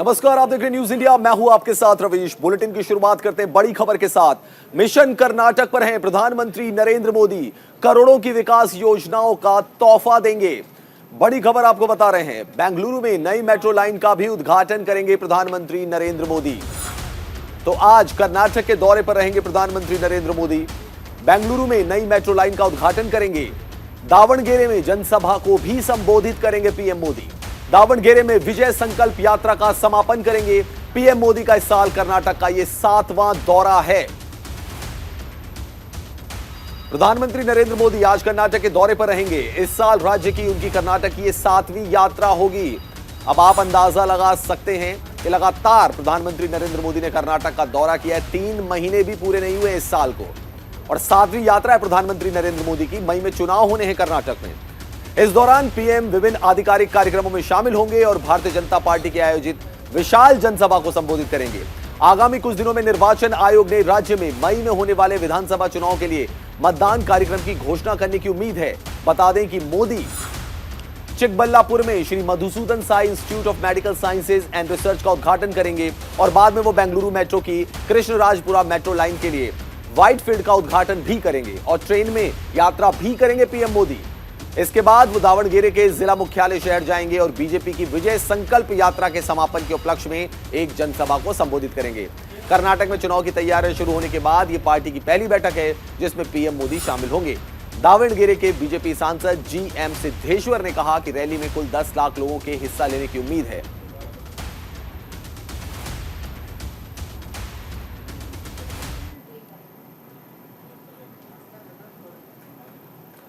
नमस्कार, आप देख रहे हैं न्यूज इंडिया। मैं हूं आपके साथ रवीश। बुलेटिन की शुरुआत करते हैं बड़ी खबर के साथ। मिशन कर्नाटक पर हैं प्रधानमंत्री नरेंद्र मोदी। करोड़ों की विकास योजनाओं का तोहफा देंगे। बड़ी खबर आपको बता रहे हैं, बेंगलुरु में नई मेट्रो लाइन का भी उद्घाटन करेंगे प्रधानमंत्री नरेंद्र मोदी। तो आज कर्नाटक के दौरे पर रहेंगे प्रधानमंत्री नरेंद्र मोदी। बेंगलुरु में नई मेट्रो लाइन का उद्घाटन करेंगे। दावणगेरे में जनसभा को भी संबोधित करेंगे पीएम मोदी। दावणगेरे में विजय संकल्प यात्रा का समापन करेंगे। पीएम मोदी का इस साल कर्नाटक का यह 7वां दौरा है। प्रधानमंत्री नरेंद्र मोदी आज कर्नाटक के दौरे पर रहेंगे। इस साल राज्य की उनकी कर्नाटक की यह 7वीं यात्रा होगी। अब आप अंदाजा लगा सकते हैं कि लगातार प्रधानमंत्री नरेंद्र मोदी ने कर्नाटक का दौरा किया है। 3 महीने भी पूरे नहीं हुए इस साल को, और 7वीं यात्रा है प्रधानमंत्री नरेंद्र मोदी की। मई में चुनाव होने हैं कर्नाटक में। इस दौरान पीएम विभिन्न आधिकारिक कार्यक्रमों में शामिल होंगे और भारतीय जनता पार्टी के आयोजित विशाल जनसभा को संबोधित करेंगे। आगामी कुछ दिनों में निर्वाचन आयोग ने राज्य में मई में होने वाले विधानसभा चुनाव के लिए मतदान कार्यक्रम की घोषणा करने की उम्मीद है। बता दें कि मोदी चिकबल्लापुर में Shri Madhusudan Sai institute of medical sciences and research का उद्घाटन करेंगे और बाद में वो बेंगलुरु मेट्रो की कृष्णराजपुरा मेट्रो लाइन के लिए व्हाइट फील्ड का उद्घाटन भी करेंगे और ट्रेन में यात्रा भी करेंगे पीएम मोदी। इसके बाद वो दावणगेरे के जिला मुख्यालय शहर जाएंगे और बीजेपी की विजय संकल्प यात्रा के समापन के उपलक्ष्य में एक जनसभा को संबोधित करेंगे। कर्नाटक में चुनाव की तैयारियां शुरू होने के बाद यह पार्टी की पहली बैठक है जिसमें पीएम मोदी शामिल होंगे। दावणगेरे के बीजेपी सांसद जीएम सिद्धेश्वर ने कहा कि रैली में कुल 10 लाख लोगों के हिस्सा लेने की उम्मीद है।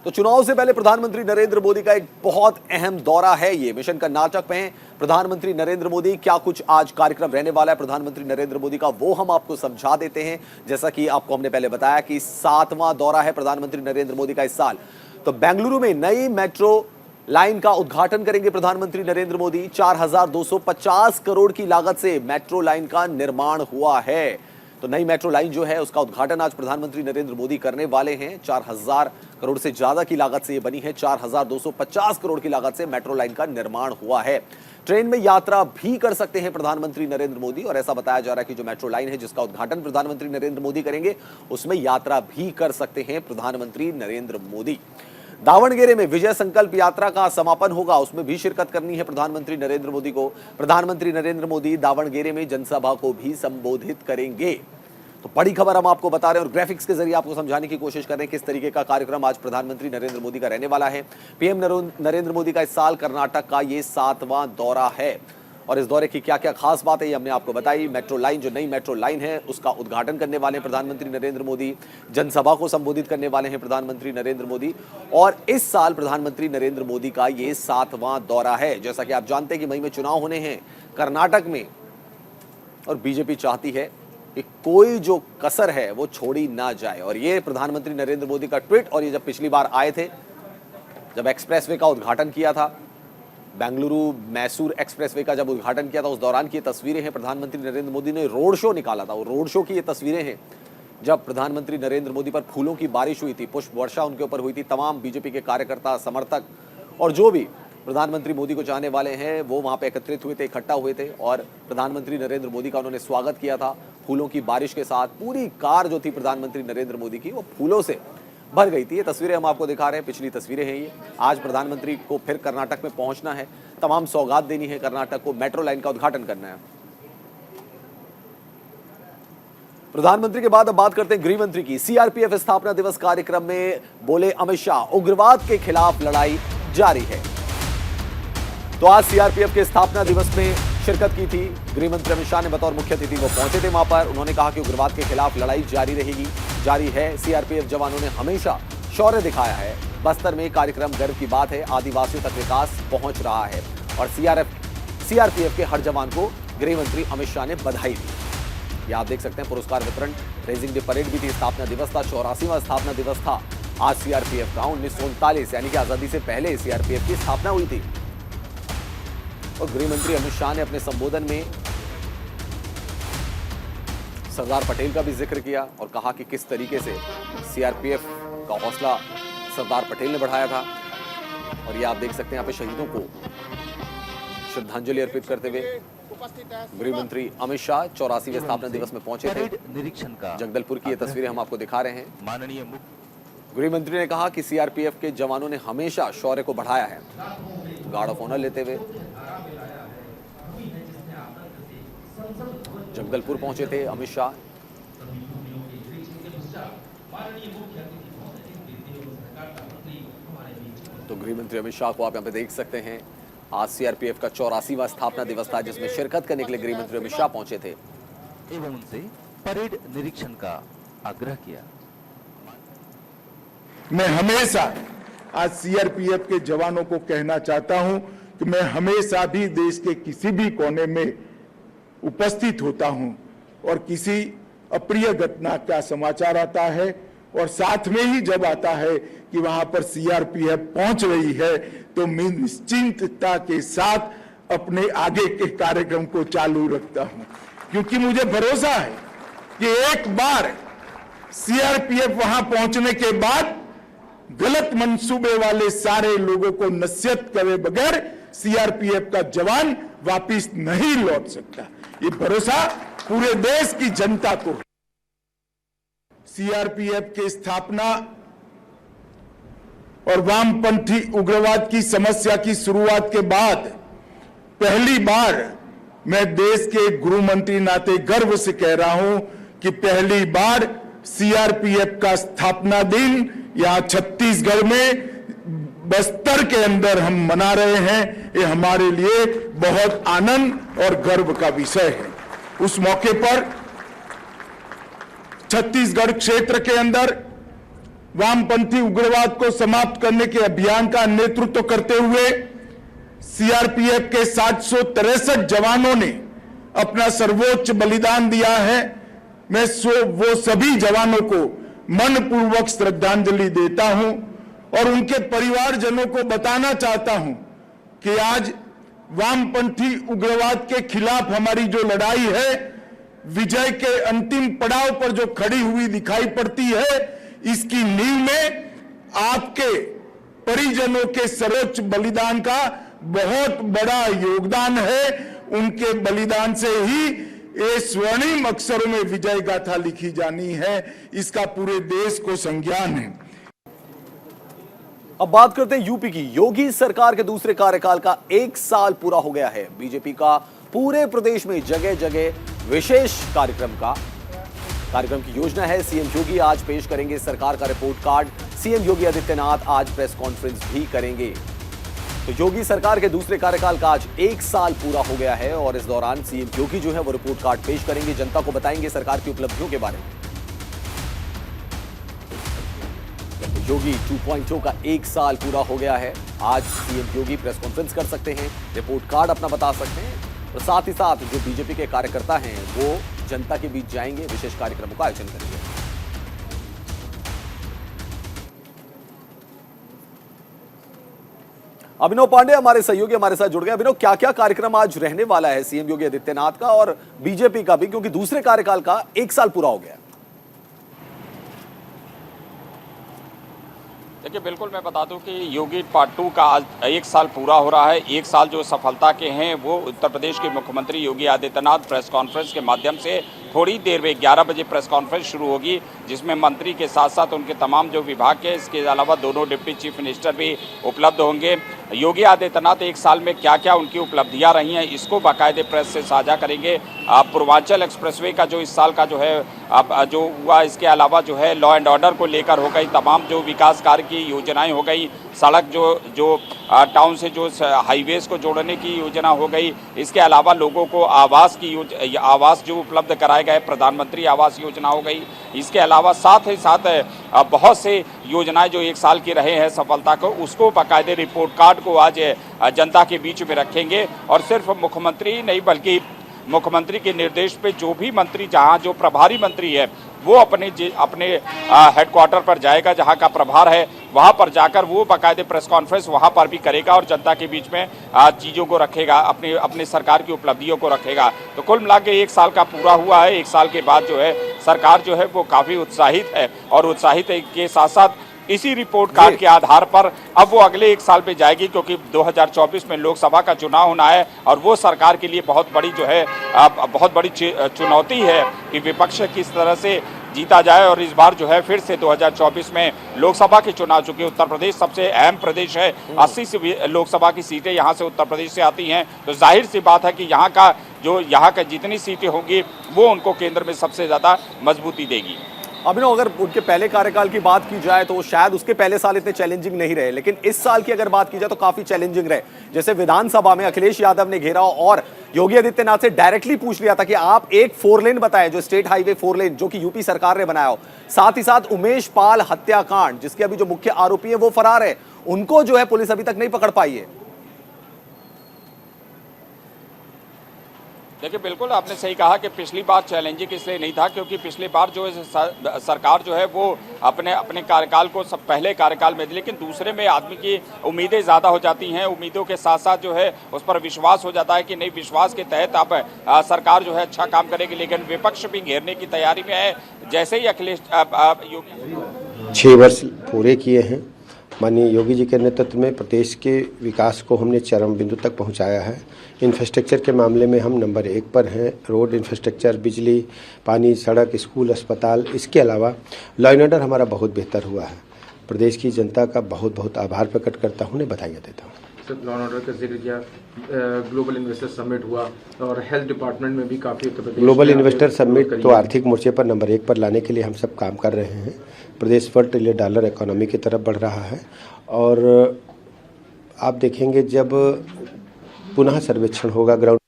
तो चुनाव से पहले प्रधानमंत्री नरेंद्र मोदी का एक बहुत अहम दौरा है। ये मिशन कर्नाटक में है प्रधानमंत्री नरेंद्र मोदी। क्या कुछ आज कार्यक्रम रहने वाला है प्रधानमंत्री नरेंद्र मोदी का, वो हम आपको समझा देते हैं। जैसा कि आपको हमने पहले बताया कि 7वां दौरा है प्रधानमंत्री नरेंद्र मोदी का इस साल। तो बेंगलुरु में नई मेट्रो लाइन का उद्घाटन करेंगे प्रधानमंत्री नरेंद्र मोदी। 4250 करोड़ की लागत से मेट्रो लाइन का निर्माण हुआ है। तो नई मेट्रो लाइन जो है उसका उद्घाटन आज प्रधानमंत्री नरेंद्र मोदी करने वाले हैं। 4000 करोड़ से ज्यादा की लागत से ये बनी है। 4250 करोड़ की लागत से मेट्रो लाइन का निर्माण हुआ है। ट्रेन में यात्रा भी कर सकते हैं प्रधानमंत्री नरेंद्र मोदी, और ऐसा बताया जा रहा है कि जो मेट्रो लाइन है जिसका उद्घाटन प्रधानमंत्री नरेंद्र मोदी करेंगे उसमें यात्रा भी कर सकते हैं प्रधानमंत्री नरेंद्र मोदी। दावणगेरे में विजय संकल्प यात्रा का समापन होगा, उसमें भी शिरकत करनी है प्रधानमंत्री नरेंद्र मोदी को। प्रधानमंत्री नरेंद्र मोदी दावणगेरे में जनसभा को भी संबोधित करेंगे। तो बड़ी खबर हम आपको बता रहे हैं और ग्राफिक्स के जरिए आपको समझाने की कोशिश कर रहे हैं किस तरीके का कार्यक्रम आज प्रधानमंत्री नरेंद्र मोदी का रहने वाला है। पीएम नरेंद्र मोदी का इस साल कर्नाटक का ये 7वां दौरा है और इस दौरे की क्या क्या खास बात है ये हमने आपको बताई। मेट्रो लाइन, जो नई मेट्रो लाइन है उसका उद्घाटन करने वाले हैं प्रधानमंत्री नरेंद्र मोदी। जनसभा को संबोधित करने वाले हैं प्रधानमंत्री नरेंद्र मोदी, और इस साल प्रधानमंत्री नरेंद्र मोदी का ये 7वां दौरा है। जैसा कि आप जानते हैं कि मई में चुनाव होने हैं कर्नाटक में, और बीजेपी चाहती है कि कोई जो कसर है वो छोड़ी ना जाए। और ये प्रधानमंत्री नरेंद्र मोदी का ट्वीट, और ये जब पिछली बार आए थे, जब एक्सप्रेसवे का उद्घाटन किया था, बेंगलुरु मैसूर एक्सप्रेसवे का जब उद्घाटन किया था, उस दौरान की ये तस्वीरें हैं। प्रधानमंत्री नरेंद्र मोदी ने रोड शो निकाला था, वो रोड शो की ये तस्वीरें हैं जब प्रधानमंत्री नरेंद्र मोदी पर फूलों की बारिश हुई थी, पुष्प वर्षा उनके ऊपर हुई थी। तमाम बीजेपी के कार्यकर्ता, समर्थक और जो भी प्रधानमंत्री मोदी को चाहने वाले हैं वो वहां पे एकत्रित हुए थे, इकट्ठा हुए थे, और प्रधानमंत्री नरेंद्र मोदी का उन्होंने स्वागत किया था फूलों की बारिश के साथ। पूरी कार जो थी प्रधानमंत्री नरेंद्र मोदी की वो फूलों से भर गई थी। ये तस्वीरें हम आपको दिखा रहे हैं, पिछली तस्वीरें हैं ये। आज प्रधानमंत्री को फिर कर्नाटक में पहुंचना है, तमाम सौगात देनी है कर्नाटक को, मेट्रो लाइन का उद्घाटन करना है। प्रधानमंत्री के बाद अब बात करते हैं गृह मंत्री की। सीआरपीएफ स्थापना दिवस कार्यक्रम में बोले अमित शाह, उग्रवाद के खिलाफ लड़ाई जारी है। तो आज सीआरपीएफ के स्थापना दिवस में शिरकत की थी। गृह मंत्री अमित शाह ने बतौर मुख्य अतिथि वो पहुंचे थे वहां पर। उन्होंने कहा कि उग्रवाद के खिलाफ लड़ाई जारी रहेगी, जारी है। सीआरपीएफ जवानों ने हमेशा शौर्य दिखाया है। बस्तर में कार्यक्रम गर्व की बात है, आदिवासियों तक विकास पहुंच रहा है, और सीआरपीएफ के हर जवान को गृह मंत्री अमित शाह ने बधाई दी। ये आप देख सकते हैं पुरस्कार वितरण, रेजिंग डे परेड भी थी। स्थापना दिवस था, 84वां स्थापना दिवस था आज सीआरपीएफ का। 1939 यानी कि आजादी से पहले सीआरपीएफ की स्थापना हुई थी। और गृह मंत्री अमित शाह ने अपने संबोधन में सरदार पटेल का भी जिक्र किया और कहा कि किस तरीके से सीआरपीएफ का हौसला सरदार पटेल ने बढ़ाया था। और ये आप देख सकते हैं यहाँ पे शहीदों को श्रद्धांजलि अर्पित करते हुए गृह मंत्री अमित शाह 84वें स्थापना दिवस में पहुंचे थे। निरीक्षण का जगदलपुर की ये तस्वीरें हम आपको दिखा रहे हैं। माननीय गृह मंत्री ने कहा कि सीआरपीएफ के जवानों ने हमेशा शौर्य को बढ़ाया है। गार्ड ऑफ ऑनर लेते हुए जगदलपुर पहुंचे थे अमित शाह। तो गृह मंत्री अमित शाह को आप यहां पे देख सकते हैं। आज सीआरपीएफ का 84वां स्थापना दिवस था, जिसमें शिरकत करने के लिए गृह मंत्री अमित शाह पहुंचे थे एवं उनसे परेड निरीक्षण का आग्रह किया। मैं हमेशा आज सीआरपीएफ के जवानों को कहना चाहता हूं कि मैं हमेशा भी देश के किसी भी कोने में उपस्थित होता हूं और किसी अप्रिय घटना का समाचार आता है और साथ में ही जब आता है कि वहां पर सीआरपीएफ पहुंच रही है तो मैं निश्चिंतता के साथ अपने आगे के कार्यक्रम को चालू रखता हूं, क्योंकि मुझे भरोसा है कि एक बार सीआरपीएफ वहां पहुंचने के बाद गलत मंसूबे वाले सारे लोगों को नसीहत करे बगैर सीआरपीएफ का जवान वापिस नहीं लौट सकता। ये भरोसा पूरे देश की जनता को है। सीआरपीएफ की स्थापना और वामपंथी उग्रवाद की समस्या की शुरुआत के बाद पहली बार मैं देश के गृह मंत्री नाते गर्व से कह रहा हूं कि पहली बार सीआरपीएफ का स्थापना दिन यहां छत्तीसगढ़ में बस्तर के अंदर हम मना रहे हैं। ये हमारे लिए बहुत आनंद और गर्व का विषय है। उस मौके पर छत्तीसगढ़ क्षेत्र के अंदर वामपंथी उग्रवाद को समाप्त करने के अभियान का नेतृत्व करते हुए सीआरपीएफ के 763 जवानों ने अपना सर्वोच्च बलिदान दिया है। मैं वो सभी जवानों को मनपूर्वक श्रद्धांजलि देता हूं और उनके परिवारजनों को बताना चाहता हूं कि आज वामपंथी उग्रवाद के खिलाफ हमारी जो लड़ाई है विजय के अंतिम पड़ाव पर जो खड़ी हुई दिखाई पड़ती है, इसकी नींव में आपके परिजनों के सर्वोच्च बलिदान का बहुत बड़ा योगदान है। उनके बलिदान से ही ये स्वर्णिम अक्षरों में विजय गाथा लिखी जानी है, इसका पूरे देश को संज्ञान है। अब बात करते हैं यूपी की। योगी सरकार के दूसरे कार्यकाल का 1 साल पूरा हो गया है। बीजेपी का पूरे प्रदेश में जगह जगह विशेष कार्यक्रम की योजना है। सीएम योगी आज पेश करेंगे सरकार का report card. CM Yogi Adityanath आज प्रेस कॉन्फ्रेंस भी करेंगे। तो योगी सरकार के दूसरे कार्यकाल का आज 1 साल पूरा हो गया है और इस दौरान सीएम योगी जो है वो रिपोर्ट कार्ड पेश करेंगे, जनता को बताएंगे सरकार की उपलब्धियों के बारे में। योगी 2.0 का 1 साल पूरा हो गया है। आज सीएम योगी प्रेस कॉन्फ्रेंस कर सकते हैं, रिपोर्ट कार्ड अपना बता सकते हैं और साथ ही साथ जो बीजेपी के कार्यकर्ता हैं वो जनता के बीच जाएंगे, विशेष कार्यक्रमों का आयोजन करेंगे। अभिनव पांडे हमारे सहयोगी हमारे साथ जुड़ गए। अभिनव, क्या क्या कार्यक्रम आज रहने वाला है सीएम योगी आदित्यनाथ का और बीजेपी का भी, क्योंकि दूसरे कार्यकाल का 1 साल पूरा हो गया? देखिए, बिल्कुल मैं बता दूं कि योगी पार्ट 2 का आज 1 साल पूरा हो रहा है। 1 साल जो सफलता के हैं वो उत्तर प्रदेश के मुख्यमंत्री योगी आदित्यनाथ प्रेस कॉन्फ्रेंस के माध्यम से थोड़ी देर में 11 बजे प्रेस कॉन्फ्रेंस शुरू होगी, जिसमें मंत्री के साथ साथ उनके तमाम जो विभाग के, इसके अलावा दोनों डिप्टी चीफ मिनिस्टर भी उपलब्ध होंगे। योगी आदित्यनाथ 1 साल में क्या क्या उनकी उपलब्धियां रही हैं इसको बाकायदे प्रेस से साझा करेंगे। पूर्वांचल एक्सप्रेसवे का जो इस साल का जो है जो हुआ, इसके अलावा जो है लॉ एंड ऑर्डर को लेकर हो गई, तमाम जो विकास कार्य की योजनाएं हो गई, सड़क जो टाउन से जो हाईवेज को जोड़ने की योजना हो गई, इसके अलावा लोगों को आवास की आवास जो उपलब्ध कराए गए, प्रधानमंत्री आवास योजना हो गई। इसके अलावा साथ ही साथ बहुत से योजनाएं जो 1 साल की रहे हैं सफलता को, उसको बाकायदे रिपोर्ट कार्ड को आज जनता के बीच में रखेंगे। और सिर्फ मुख्यमंत्री नहीं बल्कि मुख्यमंत्री के निर्देश पे जो भी मंत्री, जहां जो प्रभारी मंत्री है वो अपने हेडक्वार्टर पर जाएगा, जहां का प्रभार है वहां पर जाकर वो बाकायदे प्रेस कॉन्फ्रेंस वहां पर भी करेगा और जनता के बीच में चीज़ों को रखेगा, अपने सरकार की उपलब्धियों को रखेगा। तो कुल मिला के 1 साल का पूरा हुआ है। 1 साल के बाद जो है सरकार जो है वो काफ़ी उत्साहित है और उत्साहित के साथ साथ इसी रिपोर्ट कार्ड के आधार पर अब वो अगले 1 साल पे जाएगी, क्योंकि 2024 में लोकसभा का चुनाव होना है और वो सरकार के लिए बहुत बड़ी जो है बहुत बड़ी चुनौती है कि विपक्ष किस तरह से जीता जाए। और इस बार जो है फिर से 2024 में लोकसभा के चुनाव, चूंकि उत्तर प्रदेश सबसे अहम प्रदेश है, 80 से लोकसभा की सीटें यहाँ से उत्तर प्रदेश से आती हैं, तो जाहिर सी बात है कि यहाँ का जितनी सीटें होंगी वो उनको केंद्र में सबसे ज़्यादा मजबूती देगी। अभिनव, अगर उनके पहले कार्यकाल की बात की जाए तो शायद उसके पहले साल इतने चैलेंजिंग नहीं रहे, लेकिन इस साल की अगर बात की जाए तो काफी चैलेंजिंग रहे। जैसे विधानसभा में अखिलेश यादव ने घेरा और योगी आदित्यनाथ से डायरेक्टली पूछ लिया था कि आप एक 4 लेन बताएं, जो स्टेट हाईवे 4 लेन जो कि यूपी सरकार ने बनाया हो। साथ ही साथ उमेश पाल हत्याकांड, जिसके अभी जो मुख्य आरोपी है वो फरार है, उनको जो है पुलिस अभी तक नहीं पकड़ पाई है। देखिए, बिल्कुल आपने सही कहा कि पिछली बार चैलेंजिंग इसलिए नहीं था क्योंकि पिछली बार जो है सरकार जो है वो अपने कार्यकाल को सब पहले कार्यकाल में, लेकिन दूसरे में आदमी की उम्मीदें ज़्यादा हो जाती हैं। उम्मीदों के साथ साथ जो है उस पर विश्वास हो जाता है कि नहीं, विश्वास के तहत आप सरकार जो है अच्छा काम करेगी, लेकिन विपक्ष भी घेरने की तैयारी में है। जैसे ही अखिलेश 6 वर्ष पूरे किए हैं माननीय योगी जी के नेतृत्व में प्रदेश के विकास को हमने चरम बिंदु तक पहुंचाया है। इंफ्रास्ट्रक्चर के मामले में हम नंबर 1 पर हैं। रोड इंफ्रास्ट्रक्चर, बिजली, पानी, सड़क, स्कूल, अस्पताल, इसके अलावा लॉ एंड ऑर्डर हमारा बहुत बेहतर हुआ है। प्रदेश की जनता का बहुत बहुत आभार प्रकट करता हूँ, उन्हें बधाइयाँ देता हूँ। सर, लॉ एंड ऑर्डर का जिक्र किया, ग्लोबल इन्वेस्टर समिट हुआ और हेल्थ डिपार्टमेंट में भी काफ़ी Uttar Pradesh global investor summit तो आर्थिक मोर्चे पर नंबर 1 पर लाने के लिए हम सब काम कर रहे हैं। प्रदेश $1 ट्रिलियन इकोनॉमी की तरफ बढ़ रहा है और आप देखेंगे जब पुनः सर्वेक्षण होगा ग्राउंड।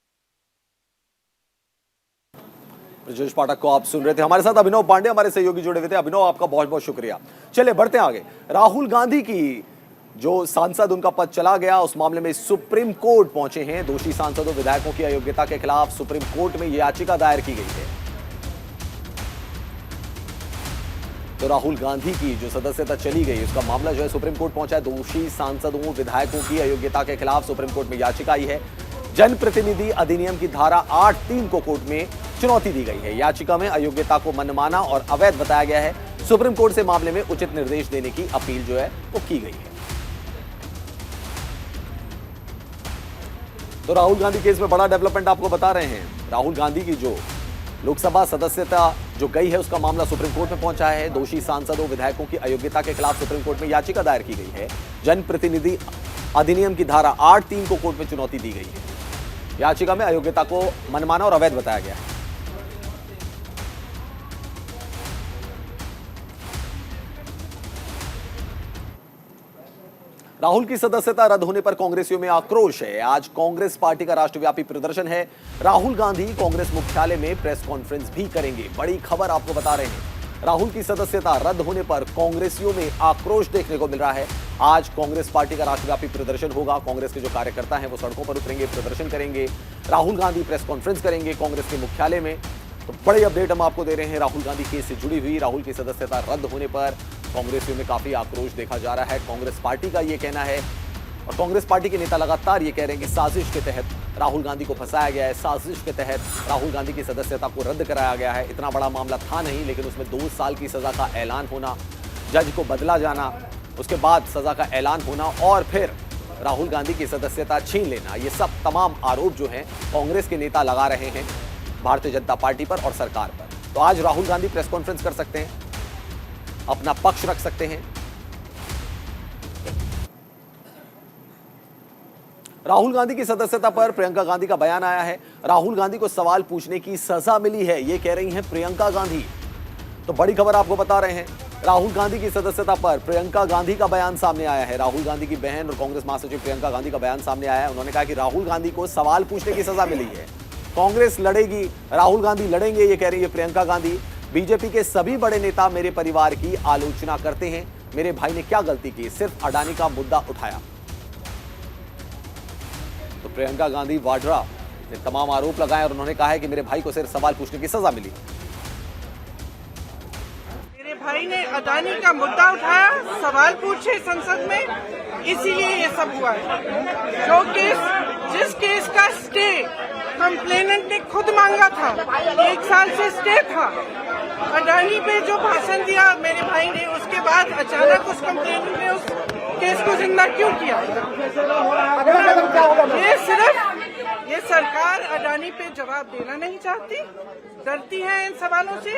ब्रजेश पाठक को आप सुन रहे थे। हमारे साथ अभिनव पांडे हमारे सहयोगी जुड़े हुए थे। अभिनव, आपका बहुत बहुत शुक्रिया। चलिए बढ़ते हैं आगे। राहुल गांधी की जो सांसद उनका पद चला गया, उस मामले में सुप्रीम कोर्ट पहुंचे हैं। दोषी सांसदों विधायकों की अयोग्यता के खिलाफ सुप्रीम कोर्ट में याचिका दायर की गई है। तो राहुल गांधी की जो सदस्यता चली गई, उसका मामला जो है सुप्रीम कोर्ट पहुंचा है। दोषी सांसदों विधायकों की अयोग्यता के खिलाफ सुप्रीम कोर्ट में याचिका आई है। जनप्रतिनिधि अधिनियम की धारा 8(3) को कोर्ट में चुनौती दी गई है। याचिका में अयोग्यता को मनमाना और अवैध बताया गया है। सुप्रीम कोर्ट से मामले में उचित निर्देश देने की अपील जो है वो की गई है। तो राहुल गांधी केस में बड़ा डेवलपमेंट आपको बता रहे हैं। राहुल गांधी की जो लोकसभा सदस्यता जो गई है, उसका मामला सुप्रीम कोर्ट में पहुंचा है। दोषी सांसदों विधायकों की अयोग्यता के खिलाफ सुप्रीम कोर्ट में याचिका दायर की गई है। जनप्रतिनिधि अधिनियम की धारा 8(3) को कोर्ट में चुनौती दी गई है। याचिका में अयोग्यता को मनमाना और अवैध बताया गया है। राहुल की सदस्यता रद्द होने पर कांग्रेसियों में आक्रोश है। आज कांग्रेस पार्टी का राष्ट्रव्यापी प्रदर्शन है। राहुल गांधी कांग्रेस मुख्यालय में प्रेस कॉन्फ्रेंस भी करेंगे। बड़ी खबर आपको बता रहे हैं। राहुल की सदस्यता रद्द होने पर कांग्रेसियों में आक्रोश देखने को मिल रहा है। आज कांग्रेस पार्टी का राष्ट्रव्यापी प्रदर्शन होगा। कांग्रेस के जो कार्यकर्ता हैं वो सड़कों पर उतरेंगे, प्रदर्शन करेंगे। राहुल गांधी प्रेस कॉन्फ्रेंस करेंगे कांग्रेस के मुख्यालय में। तो बड़ी अपडेट हम आपको दे रहे हैं राहुल गांधी केस से जुड़ी हुई। राहुल की सदस्यता रद्द होने पर कांग्रेसियों में काफी आक्रोश देखा जा रहा है। कांग्रेस पार्टी का ये कहना है और कांग्रेस पार्टी के नेता लगातार ये कह रहे हैं कि साजिश के तहत राहुल गांधी को फंसाया गया है। साजिश के तहत राहुल गांधी की सदस्यता को रद्द कराया गया है। इतना बड़ा मामला था नहीं, लेकिन उसमें 2 साल की सजा का ऐलान होना, जज को बदला जाना, उसके बाद सजा का ऐलान होना और फिर राहुल गांधी की सदस्यता छीन लेना, ये सब तमाम आरोप जो हैं कांग्रेस के नेता लगा रहे हैं भारतीय जनता पार्टी पर और सरकार पर। तो आज राहुल गांधी प्रेस कॉन्फ्रेंस कर सकते हैं, अपना पक्ष रख सकते हैं। राहुल गांधी की सदस्यता पर प्रियंका गांधी का बयान आया है। राहुल गांधी को सवाल पूछने की सजा मिली है, ये कह रही हैं प्रियंका गांधी। तो बड़ी खबर आपको बता रहे हैं। राहुल गांधी की सदस्यता पर प्रियंका गांधी का बयान सामने आया है। राहुल गांधी की बहन और कांग्रेस महासचिव प्रियंका गांधी का बयान सामने आया है। उन्होंने कहा कि राहुल गांधी को सवाल पूछने की सजा मिली है। कांग्रेस लड़ेगी, राहुल गांधी लड़ेंगे, ये कह रही है प्रियंका गांधी। बीजेपी के सभी बड़े नेता मेरे परिवार की आलोचना करते हैं। मेरे भाई ने क्या गलती की, सिर्फ अडानी का मुद्दा उठाया। तो प्रियंका गांधी वाड्रा ने तमाम आरोप लगाए और उन्होंने कहा है कि मेरे भाई को सिर्फ सवाल पूछने की सजा मिली। मेरे भाई ने अडानी का मुद्दा उठाया, सवाल पूछे संसद में, इसीलिए ये सब हुआ है। जो केस, जिस केस का स्टे कंप्लेनेंट ने खुद मांगा था, 1 साल से स्टे था, अडानी पे जो भाषण दिया मेरे भाई ने, उसके बाद अचानक उस कंप्लेंट ने उस केस को जिंदा क्यों किया? ये सरकार अडानी पे जवाब देना नहीं चाहती, डरती है इन सवालों से,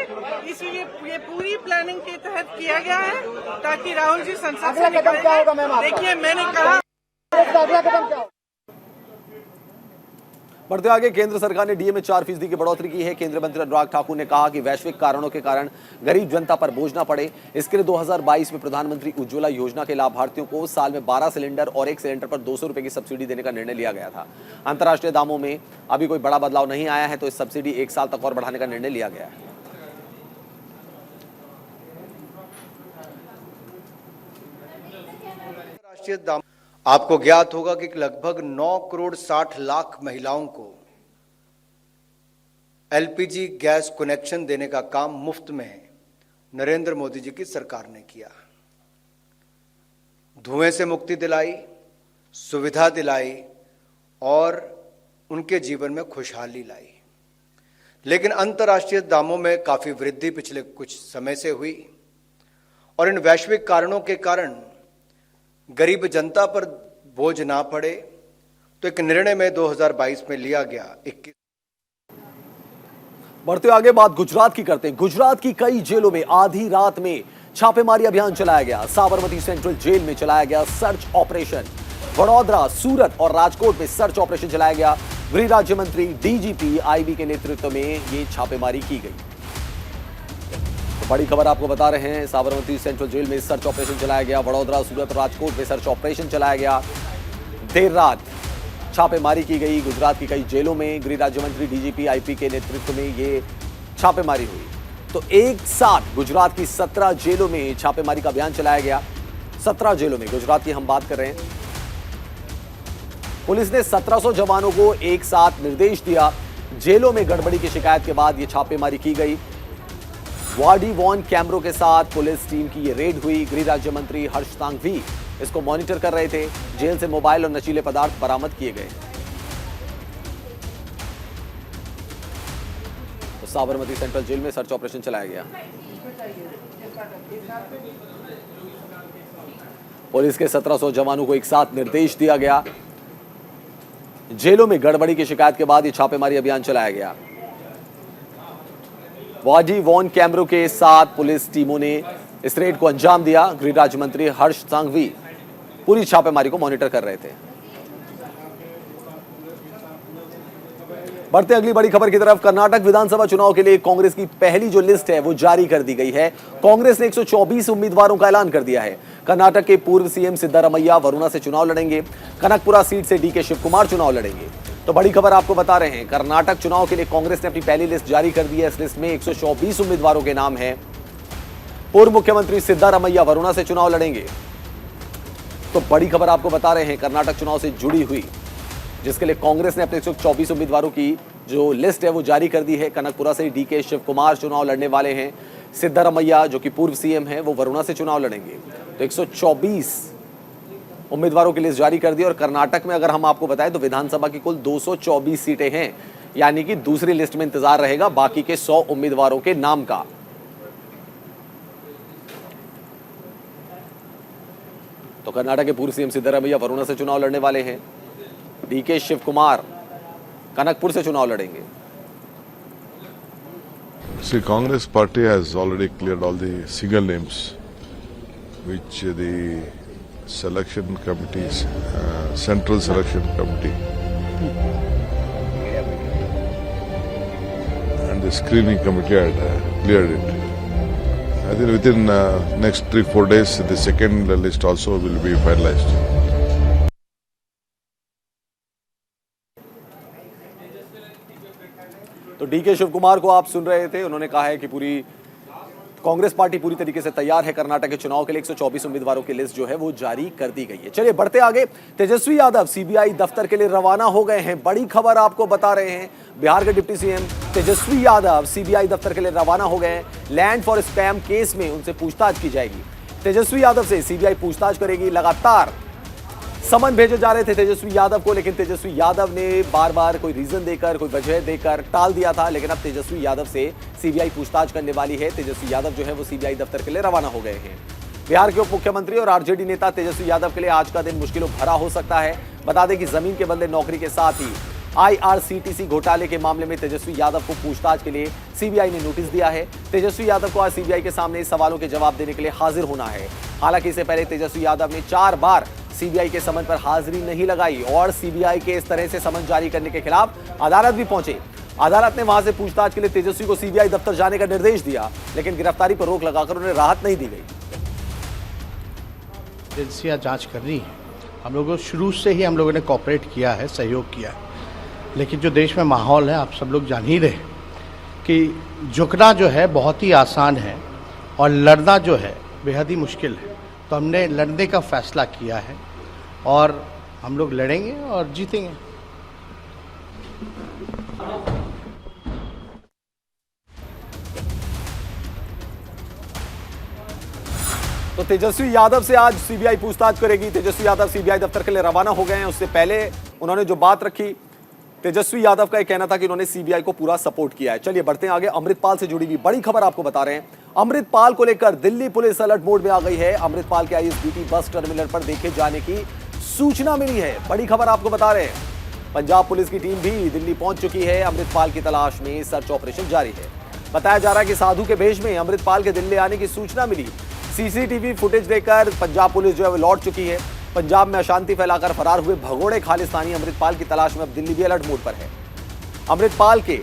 इसलिए ये पूरी प्लानिंग के तहत किया गया है ताकि राहुल जी संसद से निकल जाए। देखिए, मैंने कहा बढ़ते आगे, केंद्र सरकार ने डीए में 4% की बढ़ोतरी की है। केंद्रीय मंत्री अनुराग ठाकुर ने कहा कि वैश्विक कारणों के कारण गरीब जनता पर बोझ न पड़े, इसके लिए 2022 में प्रधानमंत्री उज्ज्वला योजना के लाभार्थियों को साल में 12 सिलेंडर और एक सिलेंडर पर 200 रुपए की सब्सिडी देने का निर्णय लिया गया था। अंतर्राष्ट्रीय दामों में अभी कोई बड़ा बदलाव नहीं आया है, तो इस सब्सिडी 1 साल तक और बढ़ाने का निर्णय लिया गया है। राष्ट्रीय दाम आपको ज्ञात होगा कि लगभग 9 करोड़ 60 लाख महिलाओं को एलपीजी गैस कनेक्शन देने का काम मुफ्त में नरेंद्र मोदी जी की सरकार ने किया। धुएं से मुक्ति दिलाई, सुविधा दिलाई और उनके जीवन में खुशहाली लाई। लेकिन अंतर्राष्ट्रीय दामों में काफी वृद्धि पिछले कुछ समय से हुई और इन वैश्विक कारणों के कारण गरीब जनता पर बोझ ना पड़े, तो एक निर्णय में 2022 में लिया गया। बढ़ते आगे, बात गुजरात की करते हैं। गुजरात की कई जेलों में आधी रात में छापेमारी अभियान चलाया गया। साबरमती सेंट्रल जेल में चलाया गया सर्च ऑपरेशन। वडोदरा, सूरत और राजकोट में सर्च ऑपरेशन चलाया गया। गृह राज्य मंत्री डीजीपी आईबी के नेतृत्व में ये छापेमारी की गई। बड़ी खबर आपको बता रहे हैं, साबरमती सेंट्रल जेल में सर्च ऑपरेशन चलाया गया। वडोदरा, सूरत, राजकोट में सर्च ऑपरेशन चलाया गया। देर रात छापेमारी की गई गुजरात की कई जेलों में। गृह राज्य मंत्री डीजीपी आईपी के नेतृत्व में ये छापेमारी हुई। तो एक साथ गुजरात की 17 जेलों में छापेमारी का अभियान चलाया गया। 17 जेलों में गुजरात की हम बात कर रहे हैं। पुलिस ने 1700 जवानों को एक साथ निर्देश दिया। जेलों में गड़बड़ी की शिकायत के बाद यह छापेमारी की गई। वाडी वॉन कैमरों के साथ पुलिस टीम की ये रेड हुई। गृह राज्य मंत्री हर्ष सांघवी इसको मॉनिटर कर रहे थे। जेल से मोबाइल और नशीले पदार्थ बरामद किए गए। तो साबरमती सेंट्रल जेल में सर्च ऑपरेशन चलाया गया। पुलिस के 1700 जवानों को एक साथ निर्देश दिया गया। जेलों में गड़बड़ी की शिकायत के बाद यह छापेमारी अभियान चलाया गया। वाडी वॉन कैमरों के साथ पुलिस टीमों ने इस रेड को अंजाम दिया। गृह राज्य मंत्री हर्ष सांघवी पूरी छापेमारी को मॉनिटर कर रहे थे। बढ़ते अगली बड़ी खबर की तरफ। कर्नाटक विधानसभा चुनाव के लिए कांग्रेस की पहली जो लिस्ट है वो जारी कर दी गई है। कांग्रेस ने 124 उम्मीदवारों का ऐलान कर दिया है। कर्नाटक के पूर्व सीएम सिद्धारमैया वरुणा से चुनाव लड़ेंगे। कनकपुरा सीट से डीके शिव कुमार चुनाव लड़ेंगे। तो बड़ी खबर आपको बता रहे हैं, कर्नाटक चुनाव के लिए कांग्रेस ने अपनी पहली लिस्ट जारी कर दी है। इस लिस्ट में 124 उम्मीदवारों के नाम हैं। पूर्व मुख्यमंत्री सिद्धारमैया वरुणा से चुनाव लड़ेंगे। तो बड़ी खबर आपको बता रहे हैं कर्नाटक चुनाव से जुड़ी हुई, जिसके लिए कांग्रेस ने अपने 124 उम्मीदवारों की जो लिस्ट है वो जारी कर दी है। कनकपुरा से डीके शिव कुमार चुनाव लड़ने वाले हैं। सिद्धारमैया जो कि पूर्व सीएम हैं वो वरुणा से चुनाव लड़ेंगे। तो 124 उम्मीदवारों की लिस्ट जारी कर दी। और कर्नाटक में अगर हम आपको बताएं तो विधानसभा की कुल 224 सीटें हैं, यानी कि दूसरी लिस्ट में इंतजार रहेगा बाकी के 100 उम्मीदवारों के नाम का। तो कर्नाटक के पूर्व सीएम सिद्धारमैया वरुणा से चुनाव लड़ने वाले हैं। डीके शिव कुमार कनकपुर से चुनाव लड़ेंगे। See, Congress party has already cleared all the single names which the selection committees, Central Selection Committee and the screening committee had cleared it. I think within next 3-4 days the second list also will be finalized. तो DK Shiv Kumar को आप सुन रहे थे। उन्होंने कहा है कि पूरी कांग्रेस पार्टी पूरी तरीके से तैयार है। कर्नाटक के चुनाव के लिए 124 उम्मीदवारों की लिस्ट जो है वो जारी कर दी गई है। चलिए बढ़ते आगे। तेजस्वी यादव सीबीआई दफ्तर के लिए रवाना हो गए हैं। बड़ी खबर आपको बता रहे हैं, बिहार के deputy CM Tejashwi Yadav CBI दफ्तर के लिए रवाना हो गए हैं। लैंड फॉर स्पैम केस में उनसे पूछताछ की जाएगी। तेजस्वी यादव से सीबीआई पूछताछ करेगी। लगातार समन भेजे जा रहे थे तेजस्वी यादव को, लेकिन तेजस्वी यादव ने बार बार कोई रीजन देकर, कोई वजह देकर टाल दिया था। लेकिन अब तेजस्वी यादव से सीबीआई पूछताछ करने वाली है। तेजस्वी यादव जो है वो सीबीआई दफ्तर के लिए रवाना हो गए हैं। बिहार के उप मुख्यमंत्री और आरजेडी नेता तेजस्वी यादव के लिए आज का दिन मुश्किलों भरा हो सकता है। बता दें कि जमीन के बदले नौकरी के साथ ही IRCTC घोटाले के मामले में तेजस्वी यादव को पूछताछ के लिए सीबीआई ने नोटिस दिया है। तेजस्वी यादव को आज सीबीआई के सामने सवालों के जवाब देने के लिए हाजिर होना है। हालांकि इससे पहले तेजस्वी यादव ने 4 बार सीबीआई के समन पर हाजिरी नहीं लगाई और सीबीआई के इस तरह से समन जारी करने के खिलाफ अदालत भी पहुंचे। अदालत ने वहां से पूछताछ के लिए तेजस्वी को सीबीआई दफ्तर जाने का निर्देश दिया, लेकिन गिरफ्तारी पर रोक लगाकर उन्हें राहत नहीं दी गई। एजेंसियां जांच कर रही हैं। हम लोगों शुरू से ही हम लोगों ने कोऑपरेट किया है, सहयोग किया है, लेकिन जो देश में माहौल है आप सब लोग जान ही रहे कि झुकना जो है बहुत ही आसान है और लड़ना जो है बेहद ही मुश्किल है। तो हमने लड़ने का फैसला किया है और हम लोग लड़ेंगे और जीतेंगे। तो तेजस्वी यादव से आज सीबीआई पूछताछ करेगी। तेजस्वी यादव सीबीआई दफ्तर के लिए रवाना हो गए हैं। उससे पहले उन्होंने जो बात रखी, तेजस्वी यादव का यह कहना था कि उन्होंने सीबीआई को पूरा सपोर्ट किया है। चलिए बढ़ते हैं आगे। अमृतपाल से जुड़ी हुई बड़ी खबर आपको बता रहे हैं। अमृतपाल को लेकर दिल्ली पुलिस अलर्ट मोड में आ गई है। अमृतपाल के ISBT बस टर्मिनल पर देखे जाने की सूचना मिली है। बड़ी खबर आपको बता रहे हैं। पंजाब पुलिस की टीम भी दिल्ली पहुंच चुकी है। अमृतपाल की तलाश में सर्च ऑपरेशन जारी है। बताया जा रहा है कि साधु के भेष में अमृतपाल के दिल्ली आने की सूचना मिली। CCTV फुटेज देकर पंजाब पुलिस जो है वो लौट चुकी है। पंजाब में अशांति फैलाकर फरार हुए भगोड़े खालिस्तानी अमृतपाल की तलाश में अब दिल्ली भी अलर्ट मोड पर है। अमृतपाल के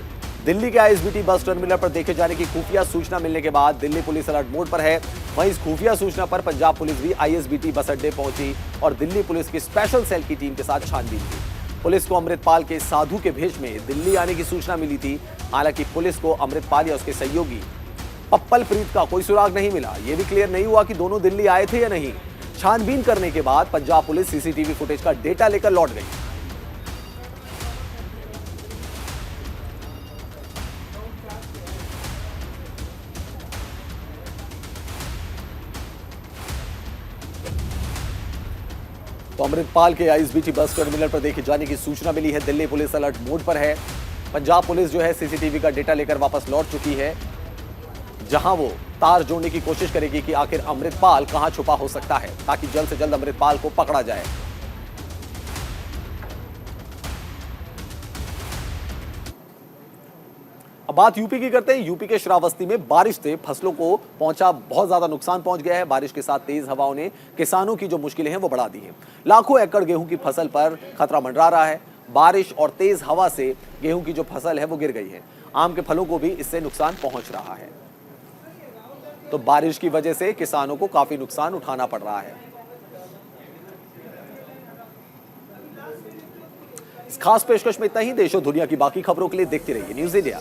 दिल्ली के ISBT बस टर्मिनल पर देखे जाने की खुफिया सूचना मिलने के बाद दिल्ली पुलिस अलर्ट मोड पर है। वहीं इस खुफिया सूचना पर पंजाब पुलिस भी ISBT बस अड्डे पहुंची और दिल्ली पुलिस की स्पेशल सेल की टीम के साथ छानबीन की। पुलिस को अमृतपाल के साधु के भेष में दिल्ली आने की सूचना मिली थी। हालांकि पुलिस को अमृतपाल या उसके सहयोगी पप्पल प्रीत का कोई सुराग नहीं मिला। यह भी क्लियर नहीं हुआ कि दोनों दिल्ली आए थे या नहीं। छानबीन करने के बाद पंजाब पुलिस CCTV फुटेज का डेटा लेकर लौट गई। तो अमृतपाल के ISBT बस टर्मिनल पर देखे जाने की सूचना मिली है। दिल्ली पुलिस अलर्ट मोड पर है। पंजाब पुलिस जो है CCTV का डेटा लेकर वापस लौट चुकी है, जहां वो तार जोड़ने की कोशिश करेगी कि आखिर अमृतपाल कहां छुपा हो सकता है, ताकि जल्द से जल्द अमृतपाल को पकड़ा जाए। अब बात यूपी की करते हैं। यूपी के श्रावस्ती में बारिश से फसलों को पहुंचा बहुत ज्यादा नुकसान पहुंच गया है। बारिश के साथ तेज हवाओं ने किसानों की जो मुश्किलें हैं वो बढ़ा दी हैं। लाखों एकड़ गेहूं की फसल पर खतरा मंडरा रहा है। बारिश और तेज हवा से गेहूं की जो फसल है वो गिर गई है। आम के फलों को भी इससे नुकसान पहुंच रहा है। तो बारिश की वजह से किसानों को काफी नुकसान उठाना पड़ रहा है। इस खास पेशकश में इतना ही। देश और दुनिया की बाकी खबरों के लिए देखते रहिए न्यूज़ इंडिया।